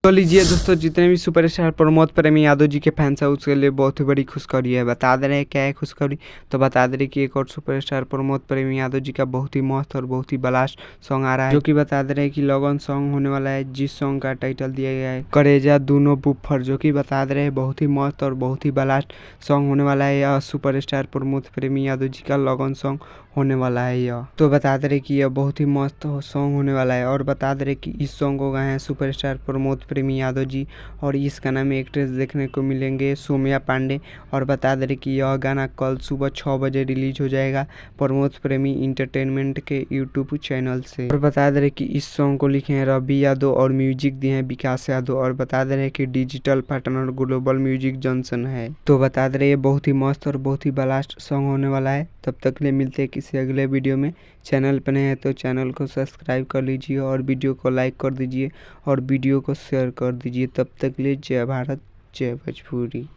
तो लीजिए दोस्तों, जितने भी सुपरस्टार प्रमोद प्रेमी यादव जी के फैंस हैं उसके लिए बहुत ही बड़ी खुशखबरी है। बता दे रहे हैं क्या है खुशखबरी। तो बता दे रहे कि एक और सुपरस्टार प्रमोद प्रेमी यादव जी का बहुत ही मस्त और बहुत ही ब्लास्ट सॉन्ग आ रहा है, जो कि बता दे रहे हैं कि लगन सॉन्ग होने वाला है, जिस सॉन्ग का टाइटल दिया गया है करेजा दूनो बुफर, जो कि बता दे रहे हैं बहुत ही मस्त और बहुत ही ब्लास्ट सॉन्ग होने वाला है। यह सुपरस्टार प्रमोद प्रेमी यादव जी का लगन सॉन्ग होने वाला है यह। तो बता दे रहे कि यह बहुत ही मस्त सॉन्ग होने वाला है, और बता दे रहे कि इस सॉन्ग को गाए हैं सुपरस्टार प्रमोद प्रेमी यादव जी, और इस गाना में एक्ट्रेस देखने को मिलेंगे सौम्या पांडे। और बता दे रहे कि यह गाना कल सुबह 6 बजे रिलीज हो जाएगा प्रमोद प्रेमी इंटरटेनमेंट के यूट्यूब चैनल से। और बता दे रहे कि इस सॉन्ग को लिखे हैं रवि यादव और म्यूजिक दिए हैं विकास यादव। और बता दे रहे कि digital partner global music Johnson है। तो बता दे रहे ये बहुत ही मस्त और बहुत ही ब्लास्ट सॉन्ग होने वाला है। तब तक के लिए मिलते हैं किसी अगले वीडियो में। चैनल पर नए हैं तो चैनल को सब्सक्राइब कर लीजिए और वीडियो को लाइक कर दीजिए और वीडियो को शेयर कर दीजिए। तब तक के लिए जय भारत जय भोजपुरी।